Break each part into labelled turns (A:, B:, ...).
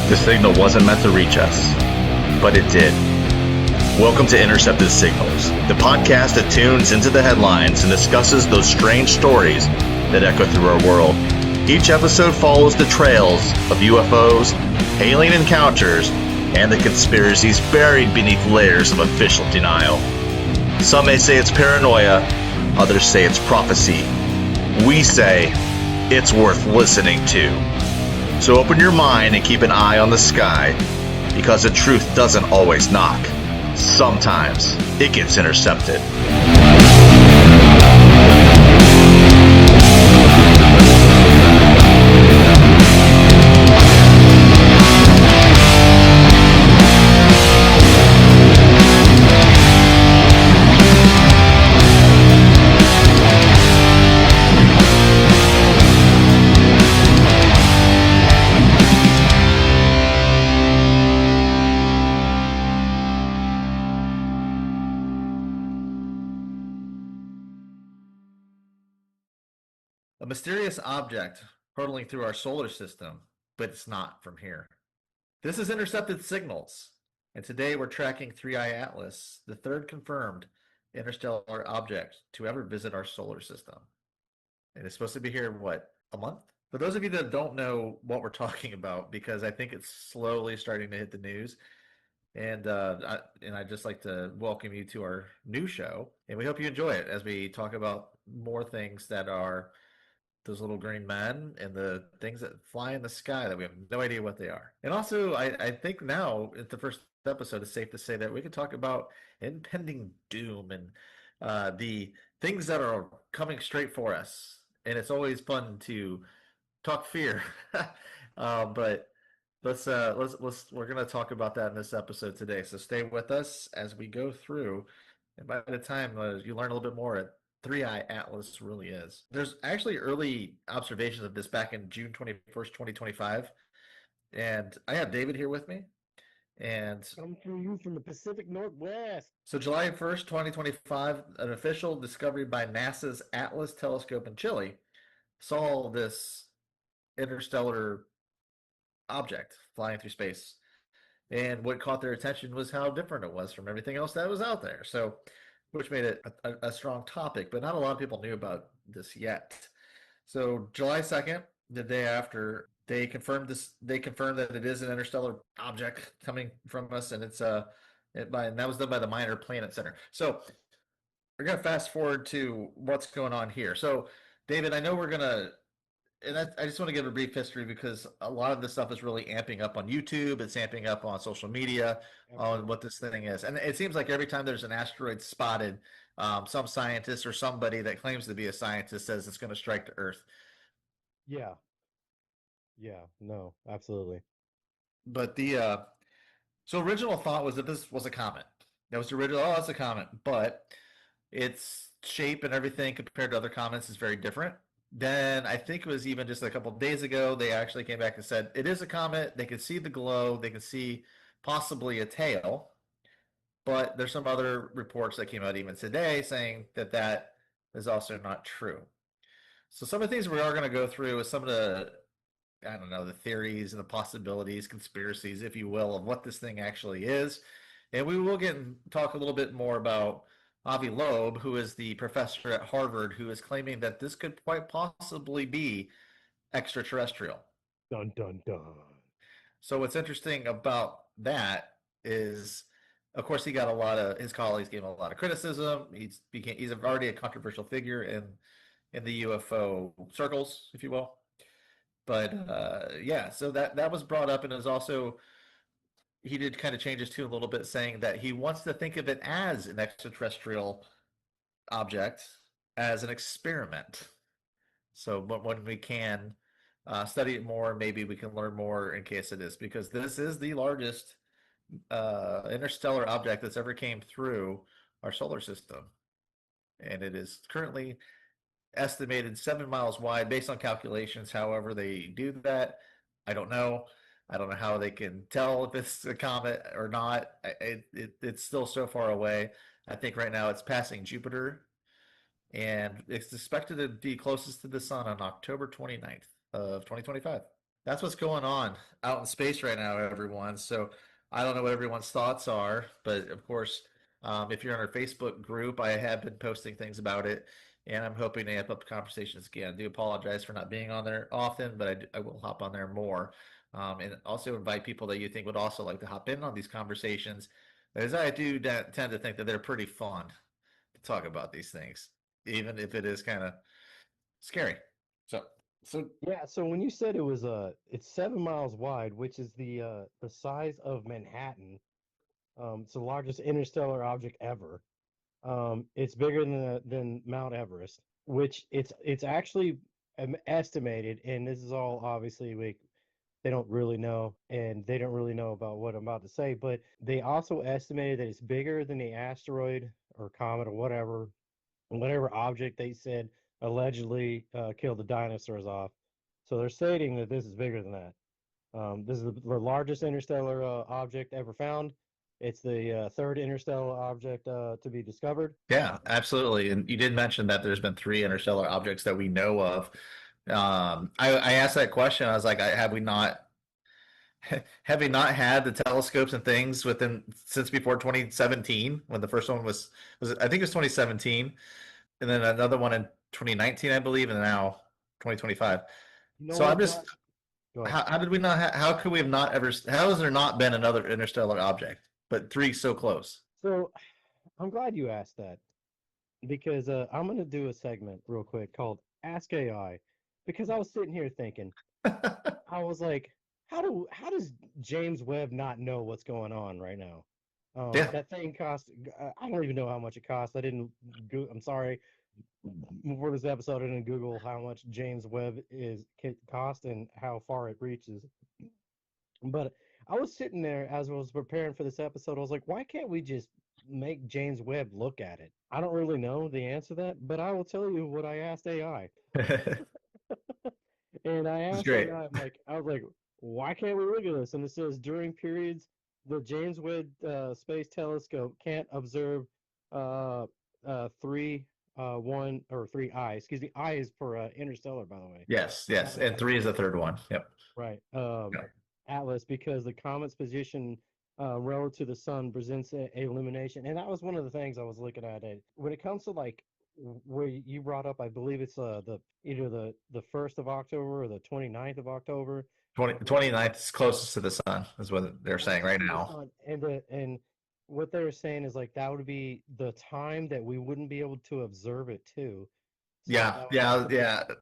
A: The signal wasn't meant to reach us, but it did. Welcome to Intercepted Signals, the podcast that tunes into the headlines and discusses those strange stories that echo through our world. Each episode follows the trails of UFOs, alien encounters, and the conspiracies buried beneath layers of official denial. Some may say it's paranoia, others say it's prophecy. We say it's worth listening to. So open your mind and keep an eye on the sky, because the truth doesn't always knock. Sometimes it gets intercepted.
B: A mysterious object hurtling through our solar system, but it's not from here. This is Intercepted Signals, and today we're tracking 3I Atlas, the third confirmed interstellar object to ever visit our solar system. And it's supposed to be here, what, a month? For those of you that don't know what we're talking about, because I think it's slowly starting to hit the news, and I'd just like to welcome you to our new show, and we hope you enjoy it as we talk about more things that are those little green men and the things that fly in the sky that we have no idea what they are. And also, I think now at the first episode, it's safe to say that we can talk about impending doom and the things that are coming straight for us. And it's always fun to talk fear, but let's we're gonna talk about that in this episode today. So stay with us as we go through, and by the time you learn a little bit more, 3I Atlas really is. There's actually early observations of this back in June 21st, 2025, and I have David here with me. And
C: Come through you from the Pacific Northwest.
B: so July 1st, 2025, an official discovery by NASA's Atlas telescope in Chile saw this interstellar object flying through space. And what caught their attention was how different it was from everything else that was out there. So, which made it a strong topic, but not a lot of people knew about this yet. So, July 2nd, the day after, they confirmed this. They confirmed that it is an interstellar object coming from us, and and that was done by the Minor Planet Center. So, we're gonna fast forward to what's going on here. So, David, I know we're gonna and I just want to give a brief history because a lot of this stuff is really amping up on YouTube. It's amping up on social media on what this thing is. And it seems like every time there's an asteroid spotted, some scientist or somebody that claims to be a scientist says it's going to strike the Earth.
C: Yeah. Yeah. No, absolutely.
B: But the so original thought was that this was a comet. That was the original. Oh, it's a comet, but its shape and everything compared to other comets is very different. Then I think it was even just a couple of days ago, they actually came back and said it is a comet. They can see the glow. They can see possibly a tail, but there's some other reports that came out even today saying that that is also not true. So some of the things we are going to go through is some of the, I don't know, the theories and the possibilities, conspiracies, if you will, of what this thing actually is. And we will get and talk a little bit more about Avi Loeb, who is the professor at Harvard, who is claiming that this could quite possibly be extraterrestrial.
C: Dun dun dun.
B: So what's interesting about that is, of course, he got a lot of his colleagues gave him a lot of criticism. He's already a controversial figure in the UFO circles, if you will. But yeah, so that was brought up, and is also he did kind of change his tune a little bit, saying that he wants to think of it as an extraterrestrial object, as an experiment. So when we can study it more, maybe we can learn more in case it is, because this is the largest interstellar object that's ever came through our solar system. And it is currently estimated 7 miles wide based on calculations. However, they do that. I don't know. I don't know how they can tell if it's a comet or not. It's still so far away. I think right now it's passing Jupiter, and it's expected to be closest to the sun on October 29th of 2025. That's what's going on out in space right now, everyone. So I don't know what everyone's thoughts are, but of course, if you're in our Facebook group, I have been posting things about it, and I'm hoping to amp up conversations again. I do apologize for not being on there often, but I will hop on there more. And also invite people that you think would also like to hop in on these conversations, as I do tend to think that they're pretty fun to talk about these things, even if it is kind of scary. So, so
C: Yeah, so when you said it's 7 miles wide, which is the size of Manhattan, it's the largest interstellar object ever. It's bigger than Mount Everest, which it's actually estimated, and this is all obviously they don't really know, and they don't really know about what I'm about to say, but they also estimated that it's bigger than the asteroid or comet or whatever object they said allegedly killed the dinosaurs off. So they're stating that this is bigger than that. This is the largest interstellar object ever found. It's the third interstellar object to be discovered.
B: yeah, absolutely. And you did mention that there's been three interstellar objects that we know of. I asked that question. I was like, have we not have we not had the telescopes and things within since before 2017 when the first one was I think it was 2017, and then another one in 2019, I believe, and now 2025.
C: You know
B: So I'm
C: what,
B: just
C: Josh? Go ahead.
B: how did we not how could we have not ever how has there not been another interstellar object but three so close?
C: So I'm glad you asked that because I'm going to do a segment real quick called Ask AI because I was sitting here thinking, I was like, how does James Webb not know what's going on right now?
B: Yeah.
C: That thing cost, I don't even know how much it cost. I didn't go, I'm sorry. For this episode, I didn't Google how much James Webb cost and how far it reaches. But I was sitting there as I was preparing for this episode. I was like, why can't we just make James Webb look at it? I don't really know the answer to that, but I will tell you what I asked AI. And I
B: It's
C: asked
B: great.
C: AI, I was like, why can't we look at this? And it says during periods the James Webb Space Telescope can't observe uh, three one or three I. Excuse me, I is for interstellar, by the way.
B: Yes, yes. And three is the third one. Yep.
C: Right.
B: Yeah.
C: Atlas, because the comet's position relative to the sun presents a illumination, and that was one of the things I was looking at. It when it comes to like where you brought up, I believe it's the either the 1st of October or the 29th of October.
B: 29th is closest to the sun, is what they're saying right
C: Closest to the
B: now.
C: sun, and what they were saying is like that would be the time that we wouldn't be able to observe it too. So
B: Yeah, yeah, yeah. I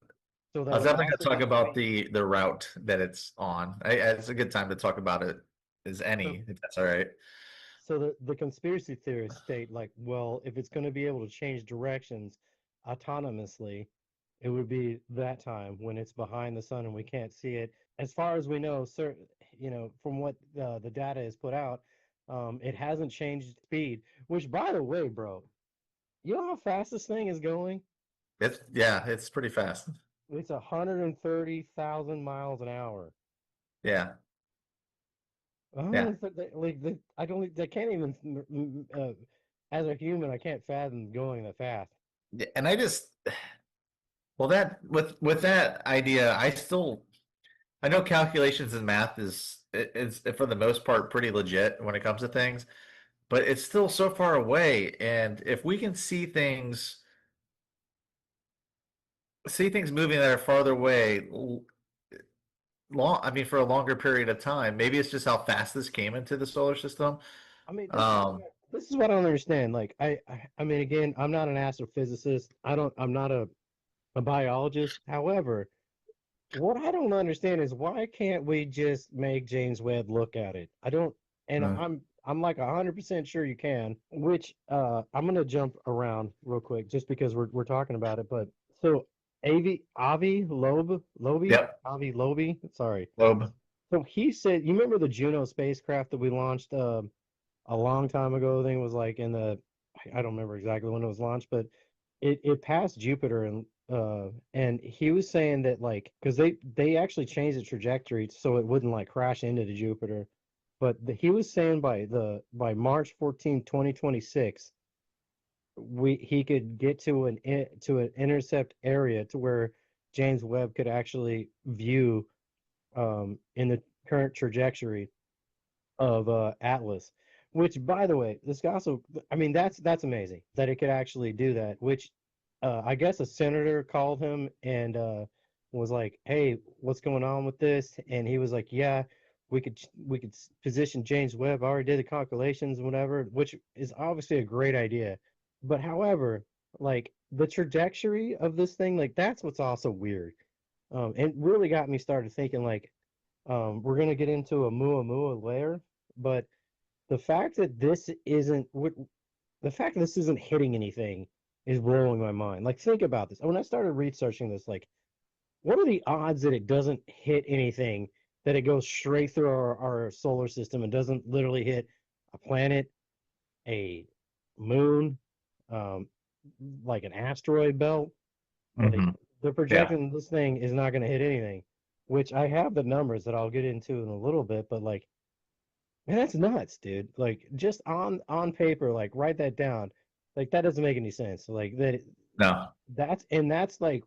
C: that
B: was
C: would
B: definitely going to
C: also
B: talk
C: have to
B: about
C: be
B: the route that it's on. It's a good time to talk about it as
C: so.
B: any, if that's all right.
C: So the conspiracy theorists state like, well, if it's going to be able to change directions autonomously, it would be that time when it's behind the sun and we can't see it. As far as we know, from what the data is put out, it hasn't changed speed. Which, by the way, bro, you know how fast this thing is going?
B: It's pretty fast.
C: It's 130,000 miles an hour.
B: Yeah, yeah,
C: 130, I don't, I can't even, as a human, I can't fathom going that fast.
B: yeah. And I just well that with that idea, I know calculations and math is for the most part pretty legit when it comes to things, but it's still so far away. And if we can see things moving that are farther away, long, I mean, for a longer period of time, maybe it's just how fast this came into the solar system.
C: I mean,
B: Um,
C: this is what I don't understand. Like, I mean, again, I'm not an astrophysicist. I'm not a biologist. However, what I don't understand is why can't we just make James Webb look at it? I don't, and
B: uh,
C: I'm like 100% sure you can. Which I'm gonna jump around real quick just because we're talking about it. But so
B: yep,
C: Avi Loeb, sorry.
B: globe.
C: So he said, you remember the Juno spacecraft that we launched a long time ago? I think it was like in I don't remember exactly when it was launched, but it passed Jupiter and he was saying that like because they actually changed the trajectory so it wouldn't like crash into the Jupiter, but he was saying by March 14, 2026, he could get to an intercept area to where James Webb could actually view in the current trajectory of Atlas. Which, by the way, this also, I mean, that's amazing that it could actually do that. Which, I guess a senator called him and was like, "Hey, what's going on with this?" And he was like, "Yeah, we could position James Webb. I already did the calculations and whatever," which is obviously a great idea. But however, like the trajectory of this thing, like that's what's also weird. It really got me started thinking like, we're gonna get into a Muamua layer, but the fact that this isn't the fact that this isn't hitting anything is blowing my mind. Like, think about this. When I started researching this, like, what are the odds that it doesn't hit anything, that it goes straight through our solar system and doesn't literally hit a planet, a moon, um, like an asteroid belt? Like,
B: Hmm.
C: they're
B: Yeah.
C: projecting this thing is not going to hit anything, which I have the numbers that I'll get into in a little bit, but like, man, that's nuts, dude. Like just on paper, like write that down. Like that doesn't make any sense. Like
B: No.
C: that's like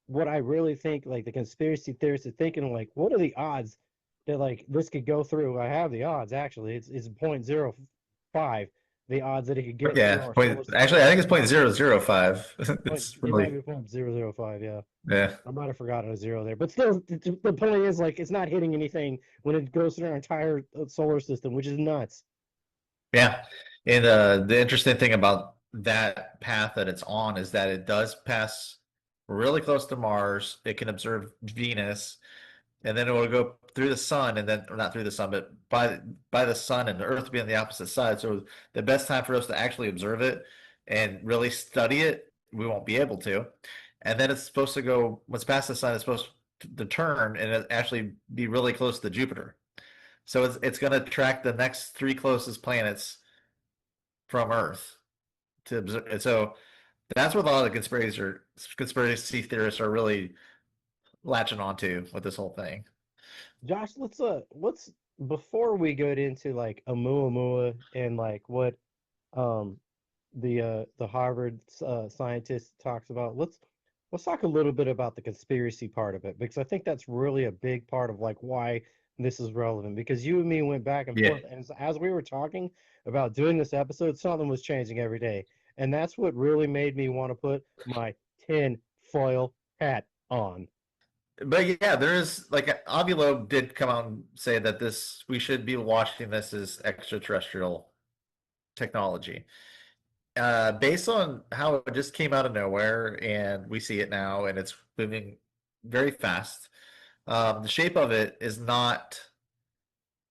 C: what I really think like the conspiracy theorists are thinking like what are the odds that like this could go through? I have the odds actually. It's 0.05 the odds that it could get through
B: Yeah.
C: our
B: Point.
C: solar system
B: Actually, I think it's
C: without
B: point zero
C: damage.
B: zero five.
C: Point
B: It's
C: it might
B: really.
C: be 0.005, yeah.
B: Yeah.
C: I might have forgotten a zero there, but still, the point is like it's not hitting anything when it goes through our entire solar system, which is nuts.
B: Yeah. And the interesting thing about that path that it's on is that it does pass really close to Mars. It can observe Venus, and then it will go through the sun, and then or not through the sun, but by the sun, and the Earth will be on the opposite side. So the best time for us to actually observe it and really study it, we won't be able to. And then it's supposed to go once past the sun, it's supposed to turn and it actually be really close to Jupiter. So it's going to track the next three closest planets from Earth to observe. And so that's what a lot of conspiracy theorists are really latching onto with this whole thing.
C: Josh, let's before we get into like Oumuamua and like what um the Harvard scientist talks about, let's talk a little bit about the conspiracy part of it because I think that's really a big part of like why this is relevant because you and me went back and
B: Yeah.
C: forth and as we were talking about doing this episode, something was changing every day. And that's what really made me want to put my tin foil hat on.
B: But yeah, there is like Ovulo did come out and say that this we should be watching this as extraterrestrial technology. Based on how it just came out of nowhere and we see it now and it's moving very fast. The shape of it is not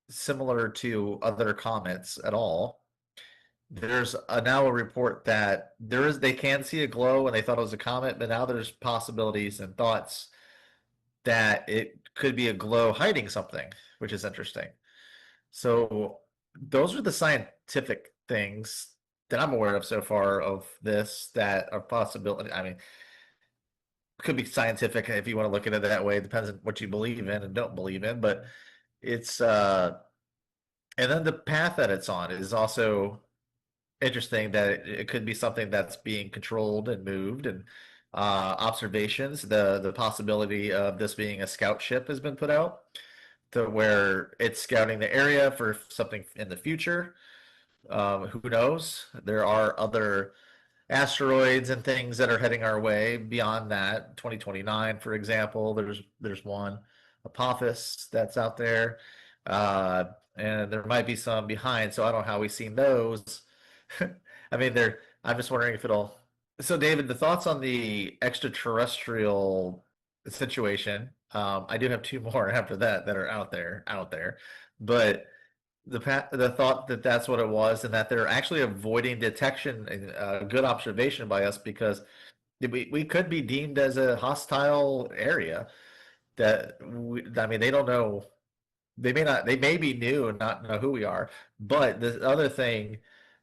B: similar to other comets at all. There's now a report that they can see a glow and they thought it was a comet, but now there's possibilities and thoughts that it could be a glow hiding something, which is interesting. So those are the scientific things that I'm aware of so far of this that are possibility. I mean, could be scientific if you want to look at it that way. It depends on what you believe in and don't believe in, but it's and then the path that it's on is also interesting that it could be something that's being controlled and moved and observations. The possibility of this being a scout ship has been put out to where it's scouting the area for something in the future. Who knows? There are other asteroids and things that are heading our way beyond that. 2029, for example, there's one Apophis that's out there, uh, and there might be some behind. So I don't know how we've seen those. I mean, they're. I'm just wondering if it'll. So, David, the thoughts on the extraterrestrial situation? I do have two more after that are out there, but the thought that that's what it was, and that they're actually avoiding detection and good observation by us because we could be deemed as a hostile area. I mean, they don't know. They may not. They may be new and not know who we are. But the other thing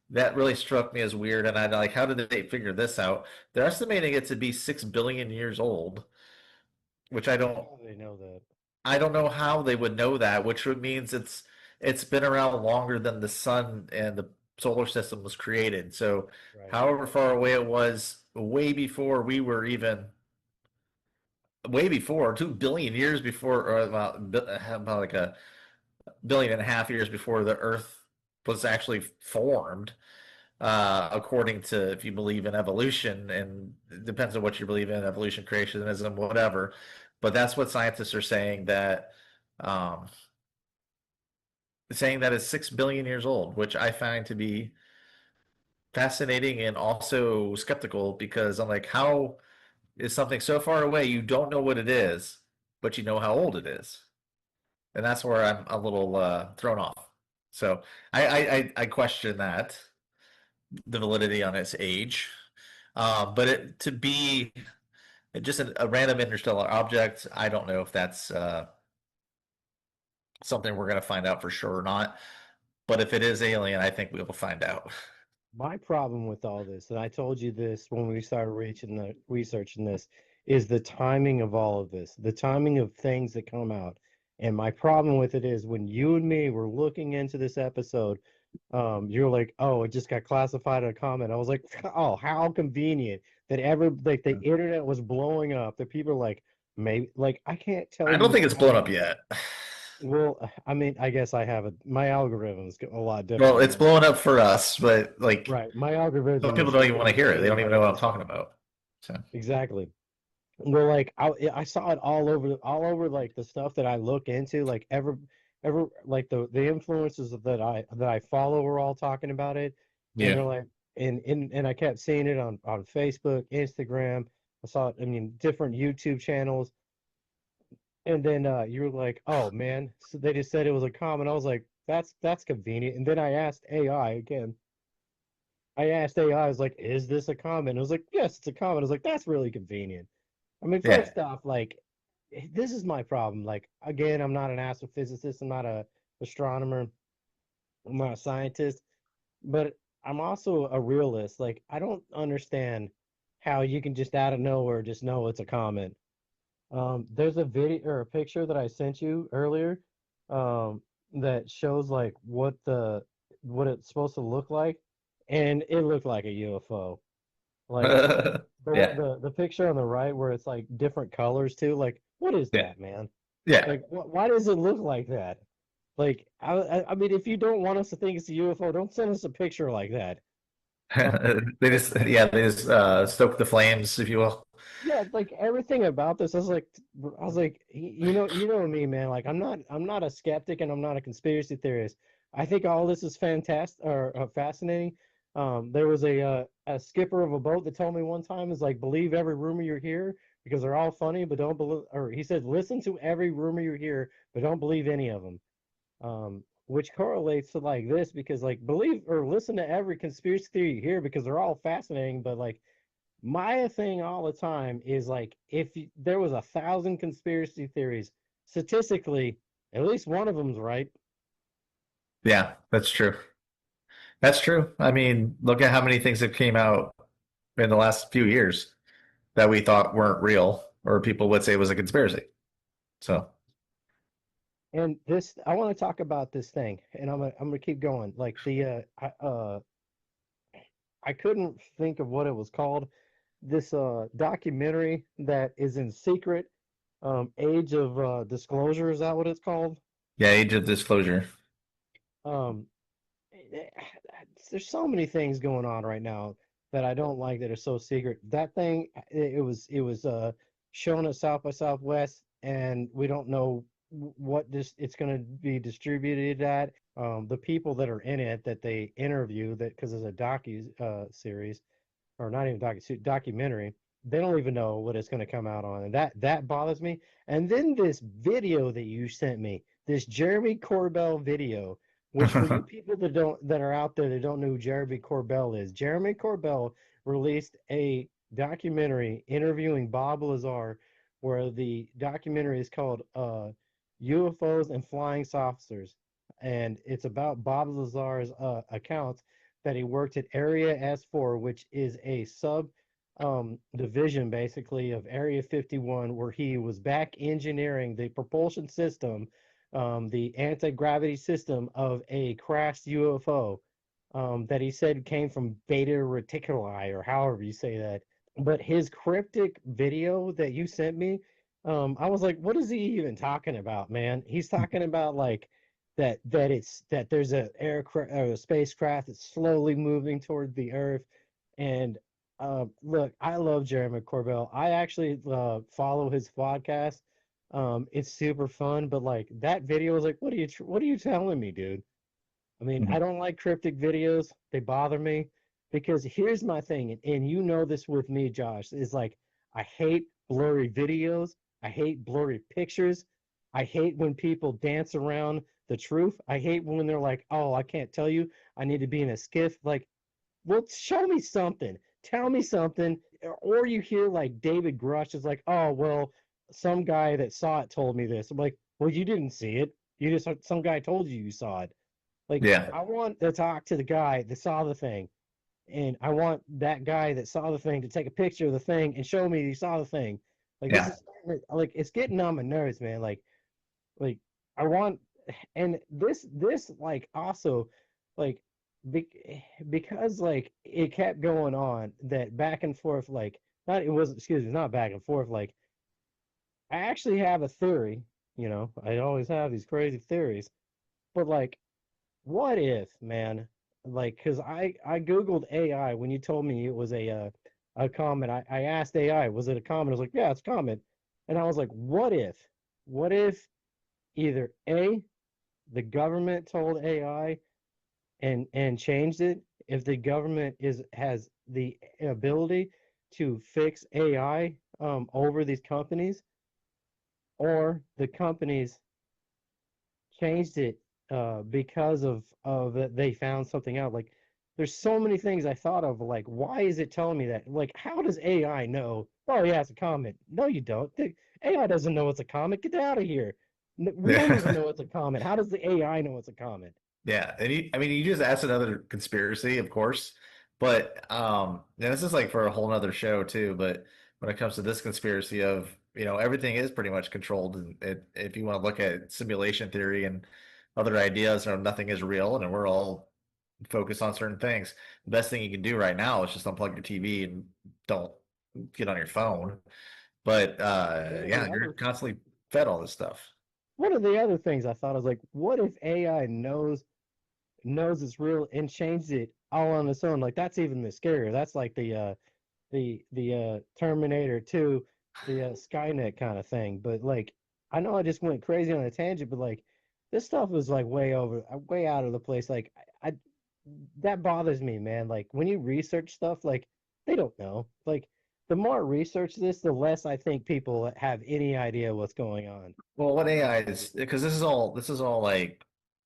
B: that really struck me as weird, and I like, how did they figure this out? They're estimating it to be 6 billion years old, which
C: How do they know that?
B: I don't know how they would know that, which means it's been around longer than the sun and the solar system was created. So,
C: Right.
B: however far away it was, way before we were even way before, 2 billion years before, or about like a billion and a half years before the Earth was actually formed. According to, if you believe in evolution, and it depends on what you believe in, evolution, creationism, whatever. But that's what scientists are um, saying that is 6 billion years old, which I find to be fascinating and also skeptical because I'm like, how is something so far away you don't know what it is, but you know how old it is? And that's where I'm a little thrown off. So I question that the validity on its age. But to be just a random interstellar object, I don't know if that's something we're going to find out for sure or not. But if it is alien, I think we will find out.
C: My problem with all this, and I told you this when we started researching this, is the timing of all of this, the timing of things that come out. And my problem with it is when you and me were looking into this episode, you're like, oh, it just got classified in a comment. I was like, oh, how convenient that like the internet was blowing up. That people are like, maybe like I can't tell
B: I don't
C: you
B: think it's
C: how
B: blown
C: many.
B: up yet.
C: Well, I mean, I guess I have my algorithm's a lot
B: Well,
C: different than
B: it's
C: yours.
B: blown up for us, but like
C: Right. My
B: some
C: algorithm
B: people
C: is
B: don't even want to hear it. They
C: educated
B: don't
C: by
B: even know
C: what
B: what
C: they
B: I'm talking
C: say.
B: about. So
C: Exactly. Well, like I saw it all over like the stuff that I look into, like ever like the influencers that I follow are all talking about it, and
B: yeah.
C: they're like, and I kept seeing it on Facebook, Instagram. I saw it, I mean, different YouTube channels, and then you're like, oh man, so they just said it was a comment. I was like, that's convenient. And then I asked AI again. I asked AI, I was like, is this a comment? It was like, yes, it's a comment. I was like, that's really convenient. I mean,
B: Yeah.
C: first off, like, this is my problem. Like, again, I'm not an astrophysicist, I'm not a astronomer, I'm not a scientist, but I'm also a realist. Like, I don't understand how you can just out of nowhere just know it's a comment. There's a video or a picture that I sent you earlier, um, that shows like what it's supposed to look like, and it looked like a UFO. Like
B: Yeah.
C: the picture on the right where it's like different colors too. Like, what is
B: Yeah.
C: that, man?
B: Yeah.
C: Like, why does it look like that? Like, I mean, if you don't want us to think it's a UFO, don't send us a picture like that. Like,
B: They just stoke the flames, if you will.
C: yeah, like everything about this, I was like, you know me, man. Like, I'm not a skeptic, and I'm not a conspiracy theorist. I think all this is fantastic or fascinating. There was a skipper of a boat that told me one time is like, believe every rumor you hear because they're all funny, but don't believe. Or he said, listen to every rumor you hear, but don't believe any of them. Which correlates to like this because like believe or listen to every conspiracy theory you hear because they're all fascinating, but like my thing all the time is like if there was 1,000 conspiracy theories, statistically, at least one of them's right.
B: Yeah, that's true. That's true. I mean, look at how many things have came out in the last few years that we thought weren't real, or people would say was a conspiracy. So,
C: And this, I want to talk about this thing, and I'm gonna keep going. Like I couldn't think of what it was called. This documentary that is in secret, Age of Disclosure, is that what it's called?
B: yeah, age of disclosure.
C: Um, there's so many things going on right now that I don't like that are so secret. That thing, it was shown at South by Southwest, and we don't know what this it's going to be distributed at. The people that are in it that they interview that because it's a docu series or not even documentary, they don't even know what it's going to come out on, and that bothers me. And then this video that you sent me, this Jeremy Corbell video, which for you people that are out there that don't know who Jeremy Corbell is, Jeremy Corbell released a documentary interviewing Bob Lazar, where the documentary is called UFOs and Flying Saucers, and it's about Bob Lazar's accounts that he worked at Area S4, which is a sub division basically of Area 51, where he was back engineering the propulsion system, the anti gravity system of a crashed UFO that he said came from Beta Reticuli, or however you say that. But his cryptic video that you sent me I was like, what is he even talking about, man? He's talking about like that there's a aircraft or a spacecraft that's slowly moving toward the Earth. And look, I love Jeremy Corbell. I actually follow his podcast. It's super fun, but like that video was like, what are you telling me, dude? I mean, I
B: Mhm.
C: don't like cryptic videos. They bother me because here's my thing, and you know this with me, Josh, is like I hate blurry videos. I hate blurry pictures. I hate when people dance around the truth. I hate when they're like, "Oh, I can't tell you. I need to be in a skiff." Like, well, show me something. Tell me something. Or you hear like David Grush is like, "Oh, well, some guy that saw it told me this." I'm like, "Well, you didn't see it. You just some guy told you saw it." Like,
B: Yeah.
C: I want to talk to the guy that saw the thing, and I want that guy that saw the thing to take a picture of the thing and show me he saw the thing. Like, this
B: Yeah.
C: is like it's getting on my nerves, man. Like I want, and this like also, like, because like it kept going on that back and forth, like not it wasn't excuse me, not back and forth. Like I actually have a theory. I always have these crazy theories, but like what if, man? Like, cause I googled AI when you told me it was a comet. I asked AI, was it a comet? I was like, yeah, it's a comet. And I was like, what if either A, the government told AI and changed it? If the government has the ability to fix AI over these companies, or the companies changed it because of that they found something out. Like there's so many things I thought of. Like why is it telling me that? Like how does AI know? Oh yeah, it's a comet. No, you don't. The AI doesn't know it's a comet. Get out of here. We don't even
B: Yeah.
C: know it's a comet. How does the AI know it's a comet?
B: Yeah, and I mean, you just asked another conspiracy, of course, but and this is like for a whole nother show too. But when it comes to this conspiracy of, everything is pretty much controlled, and if you want to look at simulation theory and other ideas, nothing is real, and we're all focused on certain things. The best thing you can do right now is just unplug your TV and don't get on your phone. But
C: One of
B: yeah,
C: the
B: you're
C: other
B: constantly fed all this stuff.
C: one of the other things I thought I was like, what if AI knows it's real and changed it all on its own? Like that's even the scarier. That's like the Terminator 2, the Skynet kind of thing. But like, I know I just went crazy on a tangent, but like, this stuff was like way out of the place. Like, I that bothers me, man. Like when you research stuff, like they don't know. Like the more I research this, the less I think people have any idea what's going on.
B: Well, what AI is, because this is all like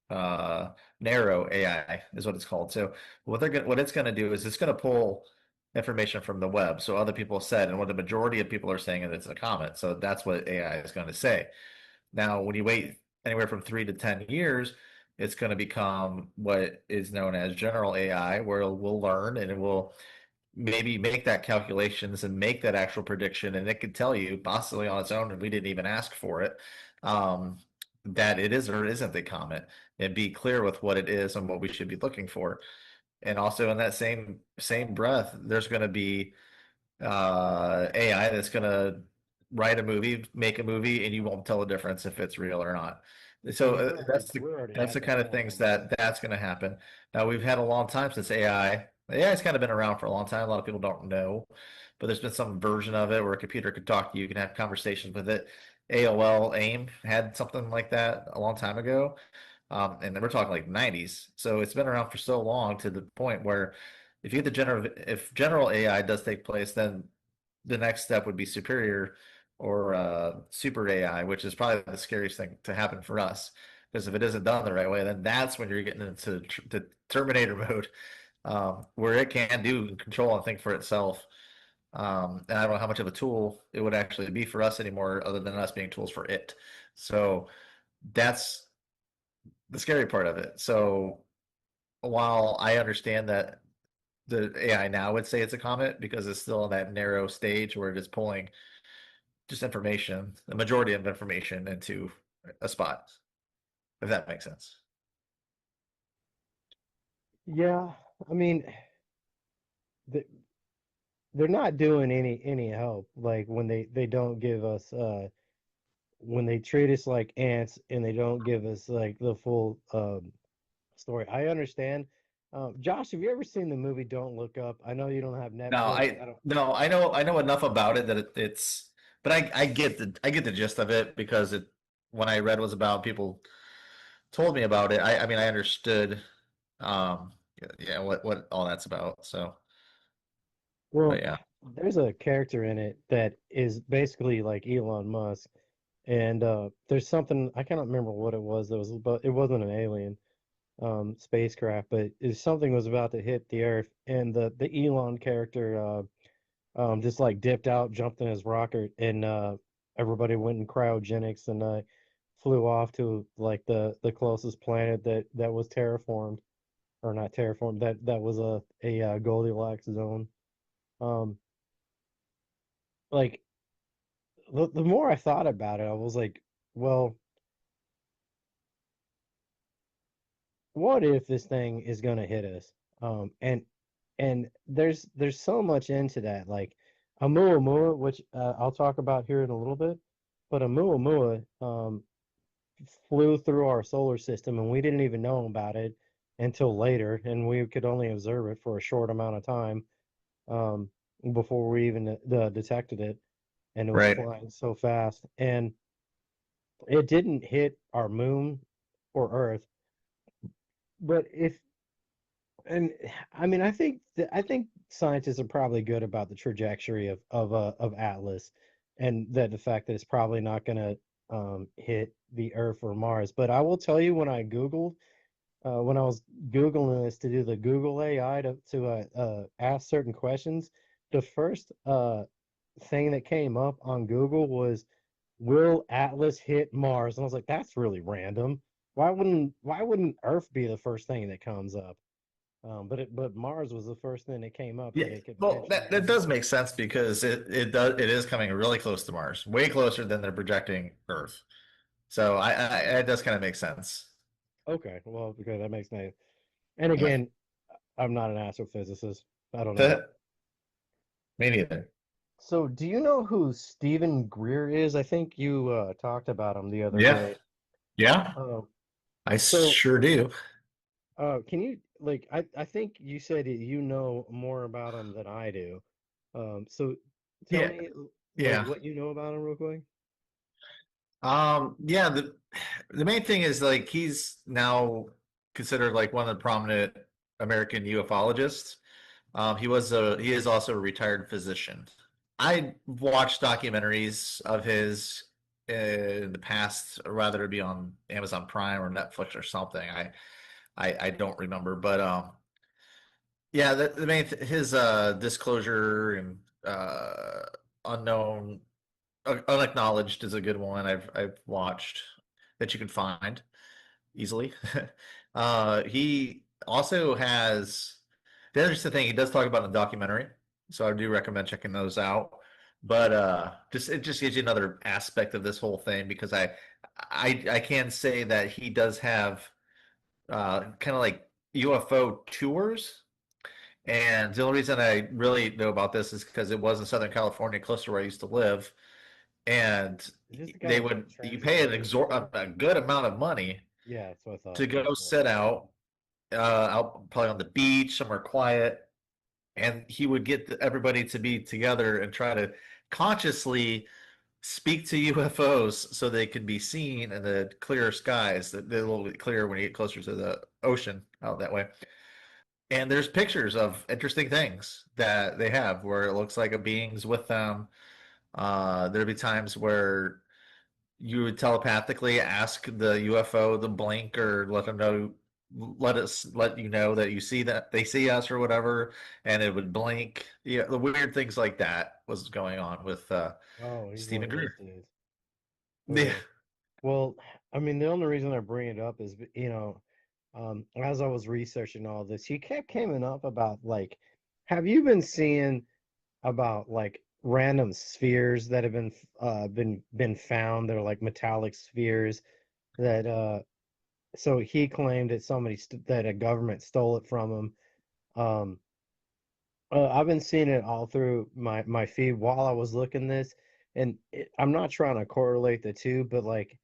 B: uh narrow AI is what it's called. So what it's gonna do is it's gonna pull information from the web. So other people said, and what the majority of people are saying is it's a comet. So that's what AI is gonna say. Now, when you wait anywhere from 3 to 10 years, it's going to become what is known as general AI, where it will learn and it will maybe make that calculations and make that actual prediction, and it could tell you possibly on its own, and we didn't even ask for it, um, that it is or isn't a comet, and be clear with what it is and what we should be looking for. And also in that same breath, there's going to be AI that's going to write a movie, make a movie, and you won't tell the difference if it's real or not.
C: I
B: So
C: mean,
B: that's the
C: we're already
B: that's
C: at
B: the
C: that
B: kind of
C: point
B: things
C: almost.
B: that's going to happen. Now we've had a long time since AI. AI has kind of been around for a long time. A lot of people don't know, but there's been some version of it where a computer could talk to you, you can have conversations with it. AOL AIM had something like that a long time ago. And then we're talking like 90s. So it's been around for so long to the point where if general AI does take place, then the next step would be superior or super AI, which is probably the scariest thing to happen for us. Because if it isn't done the right way, then that's when you're getting into the Terminator mode, where it can do and control and think for itself. And I don't know how much of a tool it would actually be for us anymore, other than us being tools for it. So that's the scary part of it. So while I understand that the AI now would say it's a comet because it's still in that narrow stage where it is pulling just information, the majority of information into a spot, if that makes sense.
C: Yeah, I mean, they're not doing any help like when they don't give us when they treat us like ants and they don't give us like the full story. I understand. Josh, have you ever seen the movie Don't Look Up? I know you don't have
B: No,
C: Netflix. I don't.
B: I know enough about it that it's, but I get the gist of it because it when I read was about people told me about it. I mean I understood, yeah, what all that's about. So, but
C: Well,
B: yeah,
C: there's a character in it that is basically like Elon Musk, and there's something I cannot remember what it was. That was, but it wasn't an alien spacecraft, but something was about to hit the Earth, and the Elon character just like dipped out, jumped in his rocket, and everybody went in cryogenics and flew off to like the closest planet that was terraformed or not terraformed that was a Goldilocks zone. Um, like the more I thought about it, I was like, well, what if this thing is gonna hit us? And there's so much into that. Like Oumuamua, which I'll talk about here in a little bit, but Oumuamua flew through our solar system and we didn't even know about it until later, and we could only observe it for a short amount of time um, before we even detected it, and it was
B: right.
C: flying so fast, and it didn't hit our moon or Earth. But if and I mean, I think scientists are probably good about the trajectory of Atlas, and that the fact that it's probably not going to hit the Earth or Mars. But I will tell you, when I was Googling this to do the Google AI to ask certain questions, the first thing that came up on Google was, "Will Atlas hit Mars?" And I was like, "That's really random. Why wouldn't Earth be the first thing that comes up?" But Mars was the first thing that came up
B: Yeah,
C: that it could
B: well,
C: potentially
B: that
C: hit.
B: does make sense because it is coming really close to Mars, way closer than they're projecting Earth. So it does kind of make sense.
C: Okay, well, because that makes sense. And
B: Yeah.
C: again, I'm not an astrophysicist. I don't know.
B: Me neither.
C: So, do you know who Stephen Greer is? I think you talked about him the other
B: Yeah,
C: day.
B: yeah,
C: Uh,
B: I
C: so,
B: sure do.
C: can you like I think you said that you know more about him than I do. So tell
B: Yeah,
C: me like
B: yeah.
C: what you know about him real quick.
B: Yeah, the main thing is like he's now considered like one of the prominent American ufologists. He is also a retired physician. I watched documentaries of his in the past, rather it be on Amazon Prime or Netflix or something. I don't remember, but yeah, the main his disclosure and unknown unacknowledged is a good one I've watched that you can find easily. He also has the interesting thing he does talk about in the documentary, so I do recommend checking those out. But just it just gives you another aspect of this whole thing because I can say that he does have kind of like UFO tours. And the only reason I really know about this is because it was in Southern California, close to where I used to live, and
C: Is this the guy
B: they
C: with the
B: would you pay
C: transformers?
B: a good amount of money
C: Yeah, that's what I thought.
B: to go
C: Transformers.
B: sit out probably on the beach somewhere quiet, and he would get everybody to be together and try to consciously speak to UFOs so they could be seen in the clearer skies. They're a little bit clearer when you get closer to the ocean out that way. And there's pictures of interesting things that they have where it looks like a being's with them. There'd be times where you would telepathically ask the UFO to blink or let them know, let you know that you see that they see us or whatever, and it would blink. Yeah, the weird things like that was going on with
C: Oh, he's one
B: Stephen
C: of those
B: Greer.
C: dudes.
B: Yeah,
C: Okay. Well, I mean, the only reason I bring it up is, as I was researching all this, he kept coming up about like, have you been seeing about like random spheres that have been found? They're like metallic spheres that so he claimed that that a government stole it from him. I've been seeing it all through my feed while I was looking this, And I'm not trying to correlate the two, but like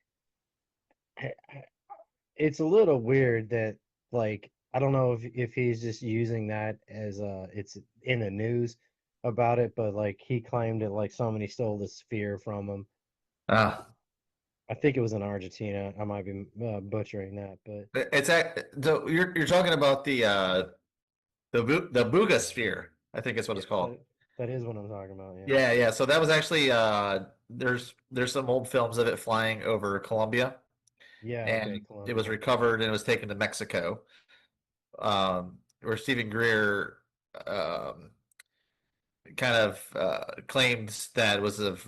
C: it's a little weird that like I don't know if he's just using that as it's in the news about it, but like he claimed that like somebody stole the sphere from him.
B: Ah,
C: I think it was in Argentina. I might be butchering that, but
B: so you're talking about the Buga sphere, I think is what
C: yeah,
B: it's called.
C: that is what I'm talking about. Yeah.
B: Yeah, yeah. So that was actually there's some old films of it flying over Colombia,
C: Yeah. Okay.
B: and it was
C: Colombia.
B: recovered and it was taken to Mexico. Where Stephen Greer um, kind of claimed that it was of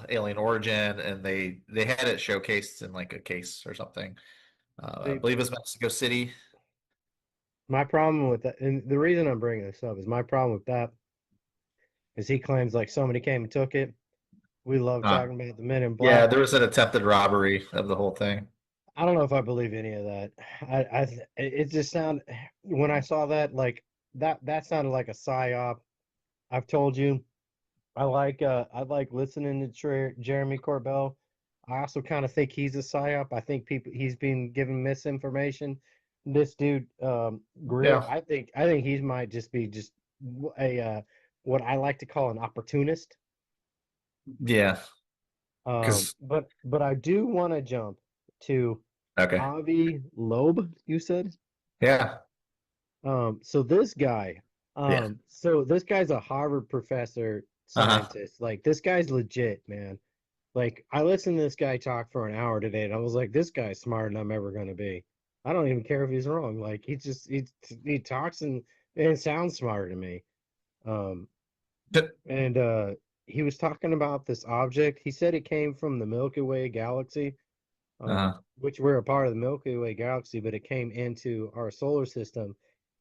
B: alien origin, and they had it showcased in like a case or something. I
C: See,
B: believe it was Mexico City.
C: my problem with that, and the reason I'm bringing this up is my problem with that is he claims like somebody came and took it. We love
B: Uh,
C: talking about the Men in
B: yeah,
C: Black.
B: there was an attempted robbery of the whole thing.
C: I don't know if I believe any of that. It just sounded when I saw that like that sounded like a psyop. I've told you I like listening to Jeremy Corbell. I also kind of think he's a psyop. I think he's been given misinformation. This dude Greer,
B: Yeah,
C: I think he might just be just a what I like to call an opportunist.
B: yeah. Because
C: But I do want to jump to
B: okay,
C: Avi Loeb, you said?
B: yeah,
C: So this guy,
B: yeah,
C: so this guy's a Harvard professor
B: uh-huh.
C: scientist. Like this guy's legit, man. Like I listened to this guy talk for an hour today, and I was like, this guy's smarter than I'm ever gonna be. I don't even care if he's wrong. Like he talks and sounds smarter to me. Um, and he was talking about this object. He said it came from the Milky Way galaxy,
B: Uh-huh.
C: which we're a part of the Milky Way galaxy, but it came into our solar system.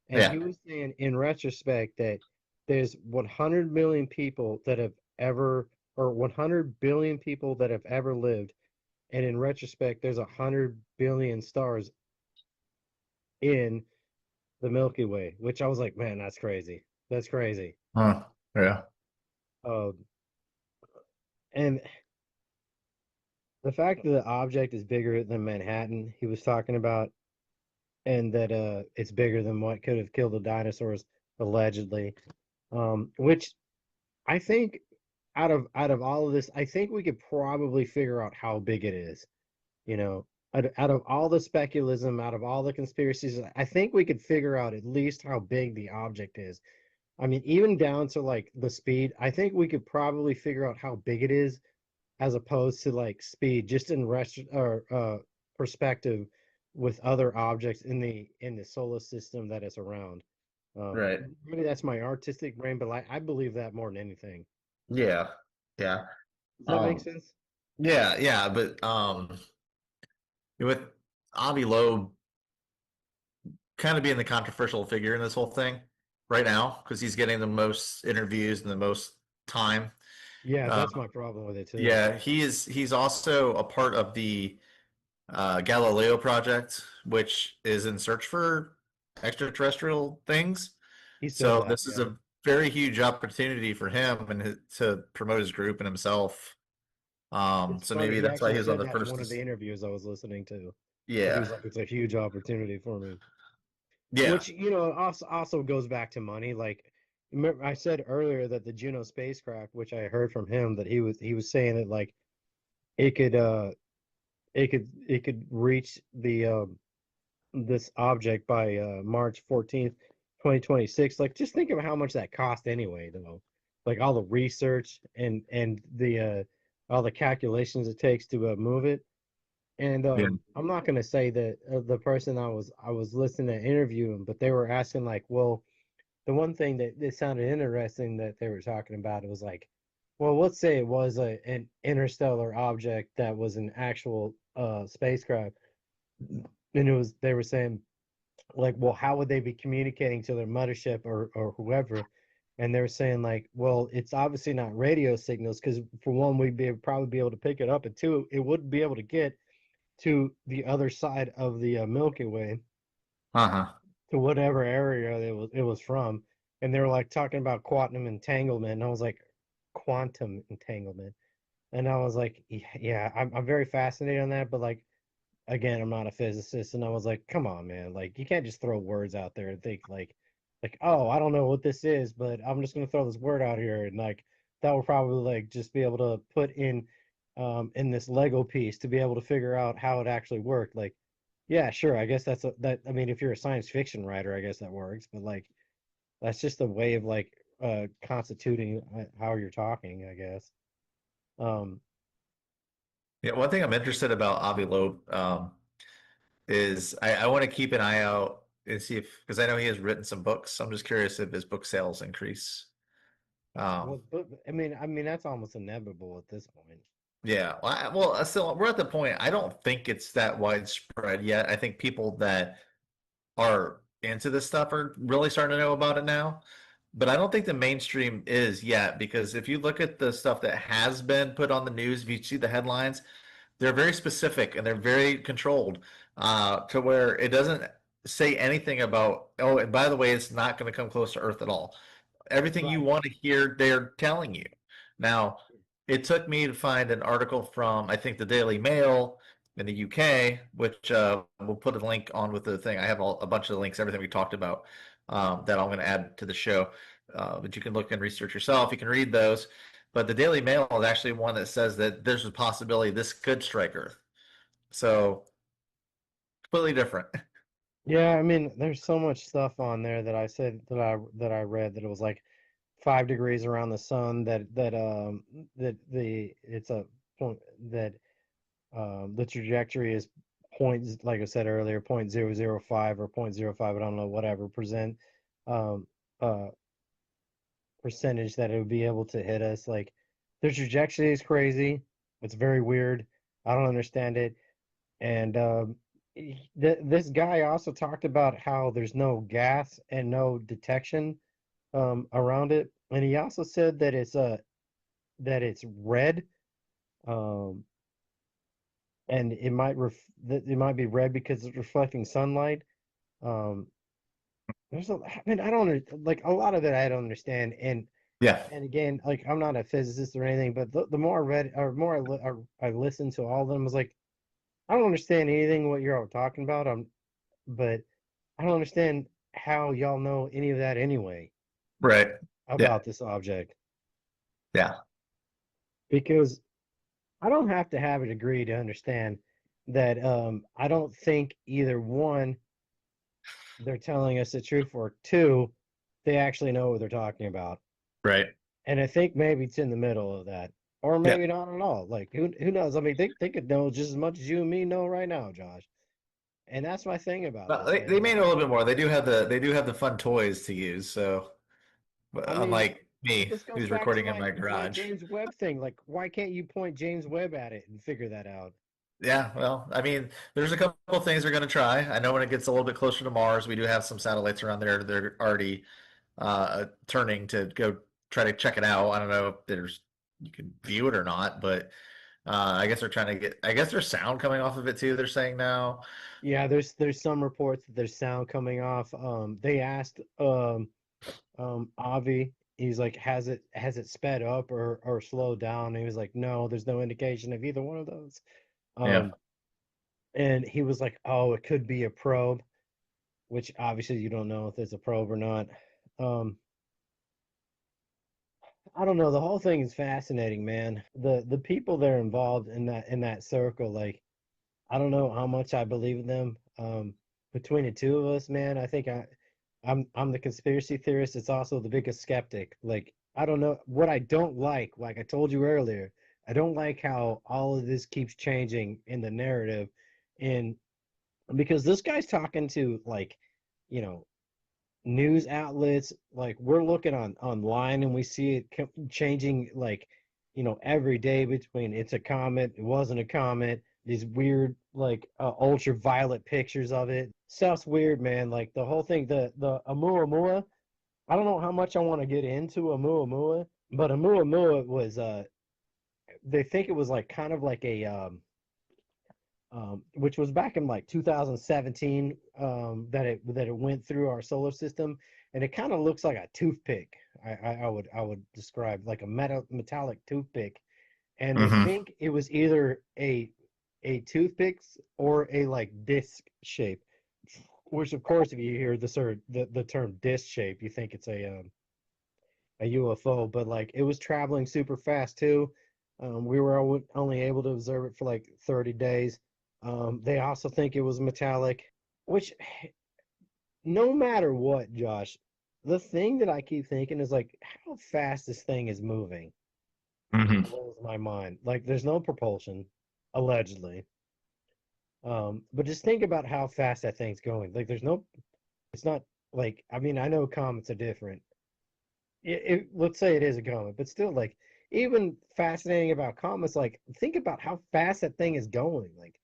C: And
B: Yeah.
C: he was saying, in retrospect, that there's 100 million people that have ever, or 100 billion people that have ever lived. And in retrospect, there's 100 billion stars in the Milky Way, which I was like, man, that's crazy. That's crazy.
B: Huh. Yeah.
C: Uh, and the fact that the object is bigger than Manhattan, he was talking about, and that it's bigger than what could have killed the dinosaurs, allegedly. Which I think out of all of this, I think we could probably figure out how big it is. You know, out of all the speculism, out of all the conspiracies, I think we could figure out at least how big the object is. I mean, even down to like the speed, I think we could probably figure out how big it is as opposed to like speed, just in rest or perspective with other objects in the solar system that is around. Um,
B: Right.
C: Maybe that's my artistic brain, but I believe that more than anything.
B: Yeah. Yeah.
C: Does that make
B: Um,
C: sense?
B: yeah, yeah, but with Avi Loeb kind of being the controversial figure in this whole thing right now because he's getting the most interviews and the most time.
C: Yeah,
B: Uh,
C: that's my problem with it too.
B: yeah, he's also a part of the Galileo project, which is in search for extraterrestrial things.
C: He said
B: So
C: that,
B: this is
C: yeah.
B: a very huge opportunity for him and to promote his group and himself.
C: It's
B: So
C: funny.
B: maybe
C: He
B: that's why
C: actually
B: he was on
C: said
B: the
C: that in
B: first.
C: one of the interviews I was listening to. Like he
B: Yeah,
C: was like, it's a huge opportunity for me.
B: yeah,
C: Which, also goes back to money. Like remember I said earlier that the Juno spacecraft, which I heard from him that he was saying that like it could it could reach the this object by March 14th, 2026. Like just think of how much that cost anyway, though. Like all the research and the all the calculations it takes to move it. And
B: yeah,
C: I'm not going to say that the person I was listening to interview him, but they were asking like, well, the one thing that sounded interesting that they were talking about, it was like, well, let's say it was an interstellar object that was an actual spacecraft, and it was they were saying like, well, how would they be communicating to their mothership or whoever? And they're saying like, well, it's obviously not radio signals because for one, probably be able to pick it up, and two, it wouldn't be able to get to the other side of the Milky Way
B: uh-huh.
C: to whatever area it was from. And they were like talking about quantum entanglement, and I was like, quantum entanglement. And I was like, yeah, I'm very fascinated on that, but like again, I'm not a physicist, and I was like, come on, man, like you can't just throw words out there and think like oh, I don't know what this is, but I'm just gonna throw this word out here, and like that will probably like just be able to put in this Lego piece to be able to figure out how it actually worked. Like, yeah, sure, I guess that. I mean, if you're a science fiction writer, I guess that works, but like that's just a way of like constituting how you're talking, I guess. Um,
B: Yeah, one thing I'm interested about Avi Loeb is I want to keep an eye out and see if because I know he has written some books. So I'm just curious if his book sales increase. Um,
C: well, but I mean that's almost inevitable at this point.
B: yeah, still we're at the point. I don't think it's that widespread yet. I think people that are into this stuff are really starting to know about it now. But I don't think the mainstream is yet because if you look at the stuff that has been put on the news, if you see the headlines, they're very specific and they're very controlled to where it doesn't say anything about, oh, and by the way, it's not going to come close to Earth at all. Everything you
C: Right.
B: want to hear, they're telling you. Now, it took me to find an article from, I think, the Daily Mail in the UK, which we'll put a link on with the thing. I have a bunch of links, everything we talked about that I'm going to add to the show. But you can look and research yourself. You can read those. But the Daily Mail is actually one that says that there's a possibility this could strike Earth. So completely different.
C: Yeah, I mean, there's so much stuff on there that I said that I read that it was like 5 degrees around the sun that the it's a point that the trajectory is points like I said earlier 0.005 or 0.05 I don't know whatever um uh percentage that it would be able to hit us like the trajectory is crazy. It's very weird. I don't understand it. And this guy also talked about how there's no gas and no detection around it, and he also said that it's red, um, and that it might be red because it's reflecting sunlight. Um, I mean, I don't like a lot of it. I don't understand,
B: Yeah.
C: and again, like I'm not a physicist or anything, but the more I read or more I listened to all of them, I was like, I don't understand anything what you're all talking about. But I don't understand how y'all know any of that anyway
B: Right. Yeah.
C: about this object
B: Yeah.
C: because I don't have to have a degree to understand that I don't think either one they're telling us the truth or two they actually know what they're talking about.
B: Right.
C: And I think maybe it's in the middle of that. Or
B: Yeah.
C: maybe not at all. Like who knows? I mean they could know just as much as you and me know right now, Josh. And that's my thing about
B: Well,
C: this,
B: they
C: man.
B: may
C: Like
B: know a little bit more. They do have the fun toys to use. So, but
C: I mean,
B: unlike me,
C: this goes
B: who's
C: back to
B: recording in my
C: my
B: garage.
C: James Webb thing. Like, why can't you point James Webb at it and figure that out?
B: Yeah, well, I mean, there's a couple things they're going to try. I know when it gets a little bit closer to Mars, we do have some satellites around there. They're already turning to go try to check it out. I don't know if there's you can view it or not, but I guess they're trying to get. I guess there's sound coming off of it too. They're saying now.
C: Yeah, there's some reports that there's sound coming off. They asked Avi, he's like, has it sped up or slowed down? And he was like, no, there's no indication of either one of those.
B: Yeah.
C: Um, and he was like, oh, it could be a probe, which obviously you don't know if it's a probe or not. Um, I don't know. The whole thing is fascinating, man. The people that are involved in that circle, like I don't know how much I believe in them. Between the two of us, man, I think I'm the conspiracy theorist. It's also the biggest skeptic. Like I don't know what I don't like I told you earlier, I don't like how all of this keeps changing in the narrative, and because this guy's talking to like, you know, news outlets. Like we're looking online and we see it changing like, you know, every day between it's a comet, it wasn't a comet, these weird like ultraviolet pictures of it. Stuff's weird, man. Like the whole thing, the Oumuamua. I don't know how much I want to get into Oumuamua, but Oumuamua was they think it was like kind of like a which was back in like 2017 that it went through our solar system, and it kind of looks like a toothpick. I would describe like a metallic toothpick, and they
A: Mm-hmm.
C: think it was either a toothpick or a like disc shape. Which, of course, if you hear the term disc shape, you think it's a UFO. But like it was traveling super fast too. We were only able to observe it for like 30 days. They also think it was metallic, which no matter what, Josh, the thing that I keep thinking is like how fast this thing is moving
A: Mm-hmm.
C: blows my mind. Like there's no propulsion, allegedly. But just think about how fast that thing's going. Like there's no, it's not like, I mean, I know comets are different. Let's say it is a comet, but still, like, even fascinating about comets, like, think about how fast that thing is going. Like,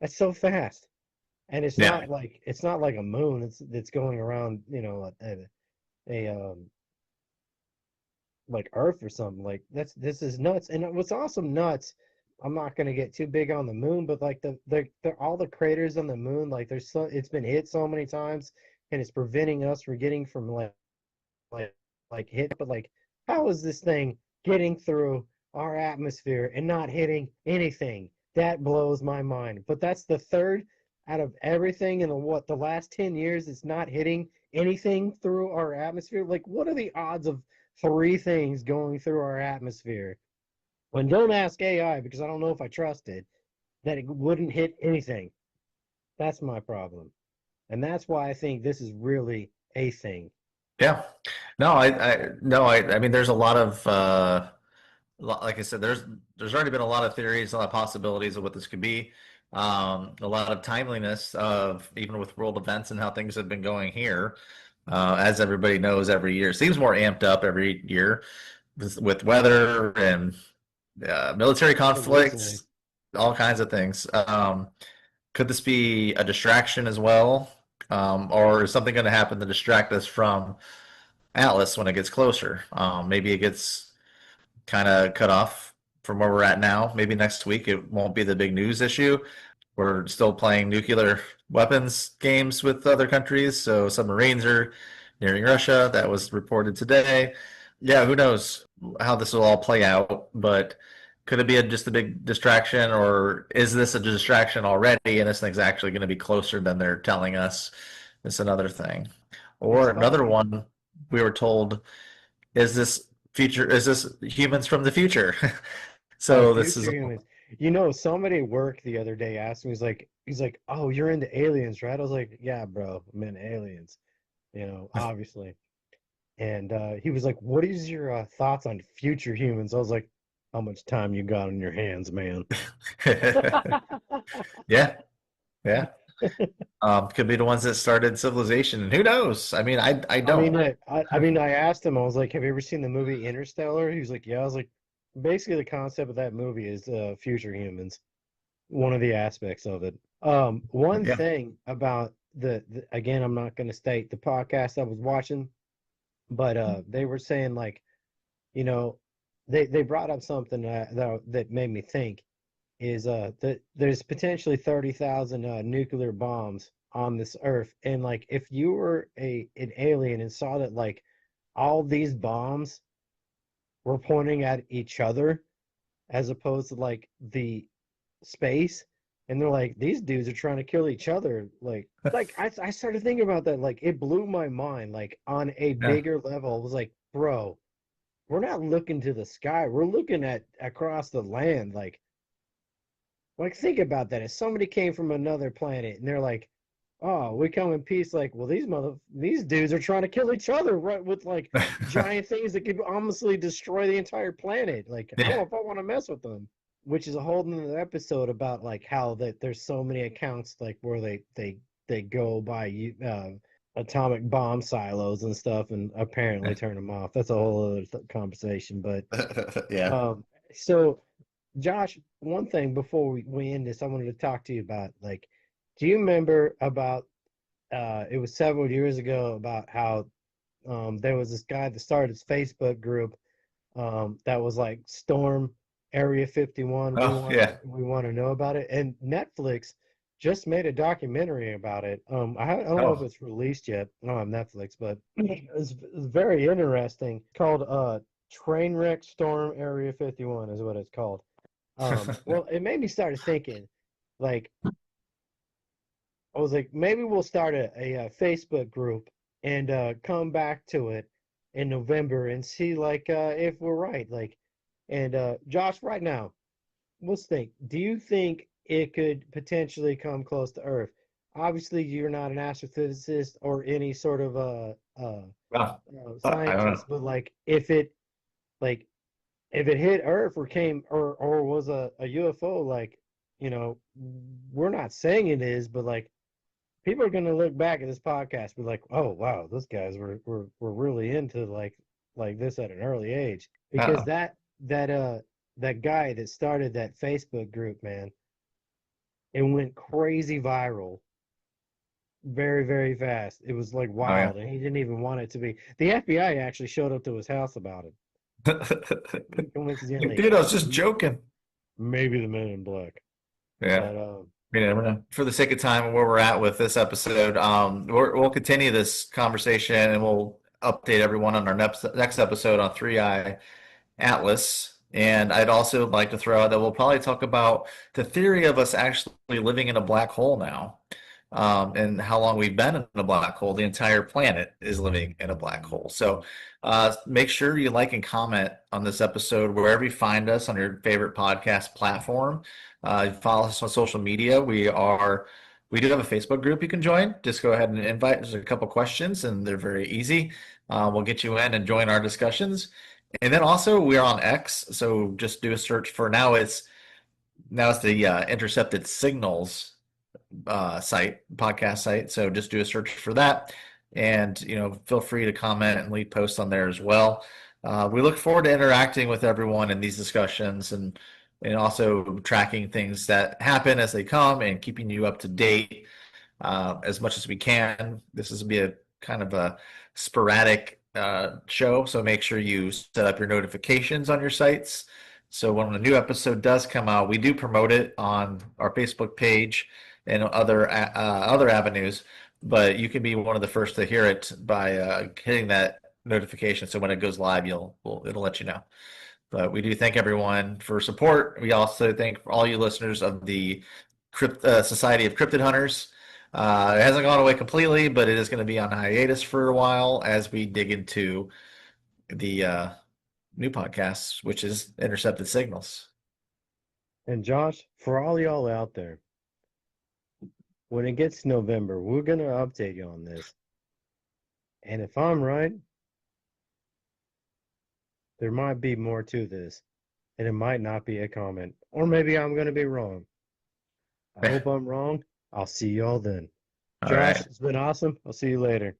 C: that's so fast. And
A: Yeah.
C: it's not like a moon. It's going around, a like Earth or something. Like this is nuts. And what's also nuts, I'm not gonna get too big on the moon, but like the all the craters on the moon, like it's been hit so many times, and it's preventing us from getting from like hit. But like, how is this thing getting through our atmosphere and not hitting anything? That blows my mind. But that's the third out of everything in the last 10 years it's not hitting anything through our atmosphere. Like, what are the odds of three things going through our atmosphere? And don't ask AI because I don't know if I trust it, that it wouldn't hit anything. That's my problem. And that's why I think this is really a thing.
B: Yeah. No, I mean, there's a lot of, like I said, there's already been a lot of theories, a lot of possibilities of what this could be. A lot of timeliness of even with world events and how things have been going here. As everybody knows, every year seems more amped up every year with weather and military
C: Recently.
B: conflicts, all kinds of things. Could this be a distraction as well? Or is something going to happen to distract us from Atlas when it gets closer? Maybe it gets kind of cut off from where we're at now. Maybe next week it won't be the big news issue. We're still playing nuclear weapons games with other countries, so submarines are nearing Russia. That was reported today. Yeah, who knows how this will all play out, but could it be just a big distraction, or is this a distraction already and this thing's actually going to be closer than they're telling us? It's another thing.
C: It's
B: Or
C: thought
B: another one, we were told, is this humans from the future?
C: Oh,
B: So this is
C: future humans. You know, somebody at work the other day asked me, he's like, oh, you're into aliens, right? I was like, yeah, bro, I'm into aliens, obviously. And he was like, what is your thoughts on future humans? I was like, how much time you got on your hands, man?
B: yeah, yeah. Could be the ones that started civilization, and who knows? I mean, I
C: I mean,
B: don't.
C: I asked him, I was like, have you ever seen the movie Interstellar? He was like, yeah. I was like, basically the concept of that movie is future humans. One of the aspects of it. One
B: Yeah.
C: thing about again, I'm not going to state the podcast I was watching, but they were saying like, you know, they brought up something that made me think is that there's potentially 30,000 nuclear bombs on this earth, and like if you were an alien and saw that like all these bombs were pointing at each other as opposed to like the space, and they're like these dudes are trying to kill each other, I started thinking about that. Like it blew my mind, like on a
B: Yeah.
C: bigger level. I was like, bro, we're not looking to the sky, we're looking at across the land. Like think about that. If somebody came from another planet and they're like, oh, we come in peace, like, well, these dudes are trying to kill each other, right, with like giant things that could honestly destroy the entire planet. Like I don't
B: Yeah.
C: know if I want to mess with them. Which is a whole nother episode about like how that there's so many accounts like where they go by atomic bomb silos and stuff and apparently turn them off. That's a whole other conversation. But
B: Yeah.
C: um, so Josh, one thing before we end this, I wanted to talk to you about like, do you remember about it was several years ago about how there was this guy that started his Facebook group that was like Storm Area 51.
B: Oh, yeah.
C: We want to know about it, and Netflix just made a documentary about it. I don't know if
B: Oh,
C: it's released yet on Netflix, but it's very interesting. It's called Trainwreck Storm Area 51 is what it's called. Well, it made me start thinking, like, I was like, maybe we'll start a Facebook group and come back to it in November and see like if we're right. Like, and Josh, right now, let's think. Do you think it could potentially come close to Earth? Obviously, you're not an astrophysicist or any sort of
B: Well, I don't know.
C: scientist, but like if it hit Earth or came or was a UFO, like you know, we're not saying it is, but like people are gonna look back at this podcast, and be like, oh wow, those guys were really into like this at an early age because
B: Uh-oh.
C: that guy that started that Facebook group, man, it went crazy viral very, very fast. It was like
B: Oh yeah.
C: wild, and he didn't even want it to be. The FBI actually showed up to his house about it.
B: Like,
C: Coincidentally,
B: dude, I was just joking.
C: maybe the Men in Black,
B: Yeah.
C: but
B: You never know. For the sake of time and where we're at with this episode, we'll continue this conversation and we'll update everyone on our next episode on Three Eye Atlas. And I'd also like to throw out that we'll probably talk about the theory of us actually living in a black hole now, and how long we've been in a black hole. The entire planet is living in a black hole. So make sure you like and comment on this episode wherever you find us on your favorite podcast platform. Follow us on social media. We do have a Facebook group you can join. Just go ahead and invite. There's a couple questions, and they're very easy. We'll get you in and join our discussions. And then also we're on X, so just do a search for now it's the Intercepted Signals podcast site. So just do a search for that, and feel free to comment and leave posts on there as well. We look forward to interacting with everyone in these discussions and also tracking things that happen as they come and keeping you up to date as much as we can. This is be a kind of a sporadic show, so make sure you set up your notifications on your sites. So when a new episode does come out, we do promote it on our Facebook page and other avenues. But you can be one of the first to hear it by hitting that notification. So when it goes live, it'll let you know. But we do thank everyone for support. We also thank all you listeners of the Society of Cryptid Hunters. It hasn't gone away completely, but it is going to be on hiatus for a while as we dig into the new podcast, which is Intercepted Signals.
C: and Josh, for all y'all out there, when it gets November, we're gonna update you on this. And if I'm right, there might be more to this, and it might not be a comment, or maybe I'm gonna be wrong. I hope I'm wrong. I'll see y'all then.
B: All
C: Josh,
B: right.
C: it's been awesome. I'll see you later.